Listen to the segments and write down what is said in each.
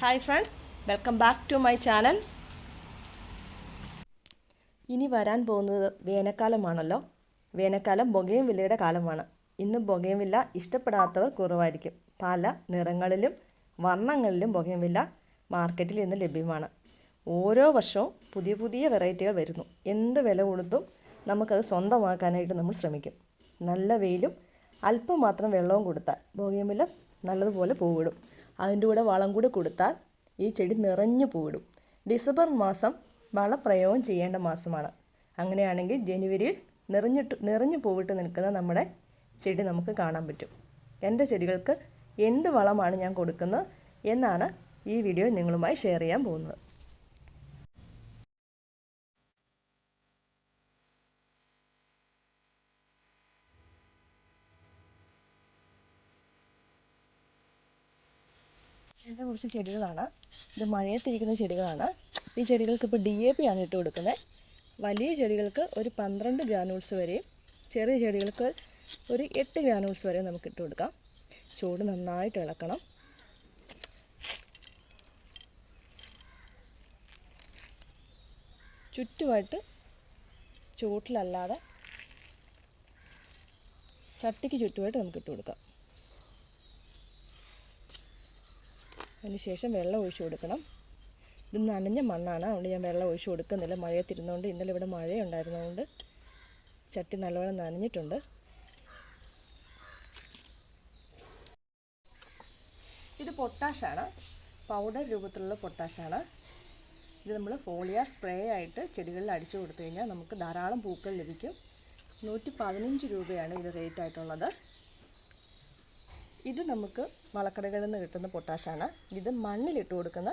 Hi friends, welcome back to my channel. ഇനി വരാൻ പോകുന്നത് വേനൽക്കാലമാണല്ലോ. വേനൽക്കാലം ബൊഗെയിൻവില്ലയുടെ കാലമാണ്. ഇന്ന് ബൊഗെയിൻവില്ല ഇഷ്ടപ്പെടാത്തവർ കുറവായിരിക്കും. പല നിറങ്ങളിലും വർണ്ണങ്ങളിലും ബൊഗെയിൻവില്ല മാർക്കറ്റിൽ ഇന്ന് ലഭ്യമാണ്. ഓരോ വർഷവും പുതിയ പുതിയ വെറൈറ്റികൾ വരുന്നു. എന്ത് വില കൊടുത്തും നമുക്കത് സ്വന്തമാക്കാനായിട്ട് നമ്മൾ ശ്രമിക്കും. നല്ല വെയിലും അല്പം മാത്രം വെള്ളവും കൊടുത്താൽ ബൊഗെയിൻവില്ല നല്ലതുപോലെ പൂവിടും. അതിൻ്റെ കൂടെ വളം കൂടി കൊടുത്താൽ ഈ ചെടി നിറഞ്ഞു പൂവിടും. ഡിസംബർ മാസം വളപ്രയോഗം ചെയ്യേണ്ട മാസമാണ്. അങ്ങനെയാണെങ്കിൽ ജനുവരിയിൽ നിറഞ്ഞു പൂവിട്ട് നിൽക്കുന്ന നമ്മുടെ ചെടി നമുക്ക് കാണാൻ പറ്റും. എൻ്റെ ചെടികൾക്ക് എന്ത് വളമാണ് ഞാൻ കൊടുക്കുന്നത് എന്നാണ് ഈ വീഡിയോ നിങ്ങളുമായി ഷെയർ ചെയ്യാൻ പോകുന്നത്. എൻ്റെ കുറച്ച് ചെടികളാണ്. ഇത് മഴയത്തിരിക്കുന്ന ചെടികളാണ്. ഈ ചെടികൾക്ക് ഇപ്പോൾ DAP ആണ് ഇട്ട് കൊടുക്കുന്നത്. വലിയ ചെടികൾക്ക് ഒരു 12 ഗ്രാനൂൾസ് വരെയും ചെറിയ ചെടികൾക്ക് ഒരു 8 ഗ്രാനൂൾസ് വരെ നമുക്ക് ഇട്ട് കൊടുക്കാം. ചൂട് നന്നായിട്ട് ഇളക്കണം. ചുറ്റുമായിട്ട് ചൂട്ടിലല്ലാതെ ചട്ടിക്ക് ചുറ്റുമായിട്ട് നമുക്ക് ഇട്ട് കൊടുക്കാം. അതിനുശേഷം വെള്ളം ഒഴിച്ചു കൊടുക്കണം. ഇത് നനഞ്ഞ മണ്ണാണ്, അതുകൊണ്ട് ഞാൻ വെള്ളം ഒഴിച്ചു കൊടുക്കുന്നില്ല. മഴയത്തിരുന്നുകൊണ്ട് ഇന്നലെ ഇവിടെ മഴയുണ്ടായിരുന്നതുകൊണ്ട് ചട്ടി നല്ലവണ്ണം നനഞ്ഞിട്ടുണ്ട്. ഇത് പൊട്ടാഷാണ്, പൗഡർ രൂപത്തിലുള്ള പൊട്ടാഷാണ്. ഇത് നമ്മൾ ഫോളിയാർ സ്പ്രേ ആയിട്ട് ചെടികളിൽ അടിച്ചു കൊടുത്തു കഴിഞ്ഞാൽ നമുക്ക് ധാരാളം പൂക്കൾ ലഭിക്കും. 115 രൂപയാണ് ഇത് റേറ്റ് ആയിട്ടുള്ളത്. ഇത് നമുക്ക് വളക്കടകളിൽ നിന്ന് കിട്ടുന്ന പൊട്ടാഷാണ്. ഇത് മണ്ണിലിട്ട് കൊടുക്കുന്ന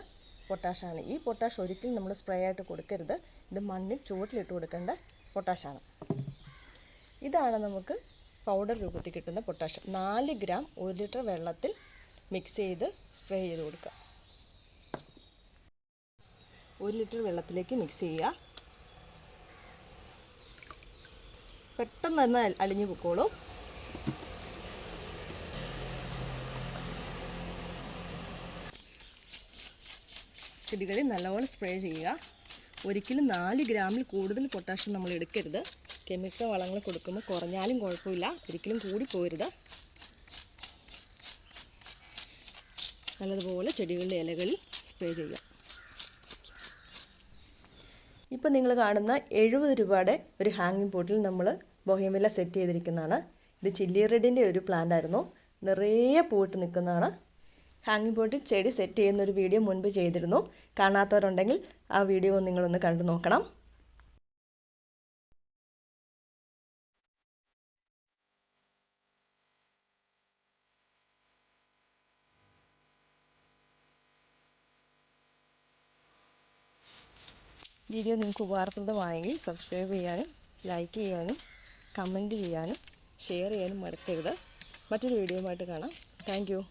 പൊട്ടാഷാണ്. ഈ പൊട്ടാഷ് ഒരിക്കലും നമ്മൾ സ്പ്രേ ആയിട്ട് കൊടുക്കരുത്. ഇത് മണ്ണിൽ ചുവട്ടിലിട്ട് കൊടുക്കേണ്ട പൊട്ടാഷാണ്. ഇതാണ് നമുക്ക് പൗഡർ രൂപത്തിൽ കിട്ടുന്ന പൊട്ടാഷ്. 4 ഗ്രാം 1 ലിറ്റർ വെള്ളത്തിൽ മിക്സ് ചെയ്ത് സ്പ്രേ ചെയ്ത് കൊടുക്കുക. 1 ലിറ്റർ വെള്ളത്തിലേക്ക് മിക്സ് ചെയ്യുക. പെട്ടെന്ന് തന്നെ അലിഞ്ഞു പൊക്കോളും. ചെടികളിൽ നല്ലവണ്ണം സ്പ്രേ ചെയ്യുക. ഒരിക്കലും 4 ഗ്രാമിൽ കൂടുതൽ പൊട്ടാഷ്യം നമ്മൾ എടുക്കരുത്. കെമിക്കൽ വളങ്ങൾ കൊടുക്കുമ്പോൾ കുറഞ്ഞാലും കുഴപ്പമില്ല, ഒരിക്കലും കൂടി പോരുത്. നല്ലതുപോലെ ചെടികളുടെ ഇലകളിൽ സ്പ്രേ ചെയ്യുക. ഇപ്പം നിങ്ങൾ കാണുന്ന 70 രൂപയുടെ ഒരു ഹാങ്ങിങ് പോട്ടിൽ നമ്മൾ ബൊഗെയിൻവില്ല സെറ്റ് ചെയ്തിരിക്കുന്നതാണ്. ഇത് ചില്ലി റെഡിൻ്റെ ഒരു പ്ലാന്റ് ആയിരുന്നു. നിറയെ പൂവിട്ട് നിൽക്കുന്നതാണ്. ഹാങ്ങിങ് പോട്ടിൽ ചെടി സെറ്റ് ചെയ്യുന്നൊരു വീഡിയോ മുൻപ് ചെയ്തിരുന്നു. കാണാത്തവരുണ്ടെങ്കിൽ ആ വീഡിയോ നിങ്ങളൊന്ന് കണ്ടു നോക്കണം. വീഡിയോ നിങ്ങൾക്ക് ഉപകാരപ്രദമായെങ്കിൽ സബ്സ്ക്രൈബ് ചെയ്യാനും ലൈക്ക് ചെയ്യാനും കമൻറ്റ് ചെയ്യാനും ഷെയർ ചെയ്യാനും മറക്കരുത്. മറ്റൊരു വീഡിയോയുമായിട്ട് കാണാം. Thank you.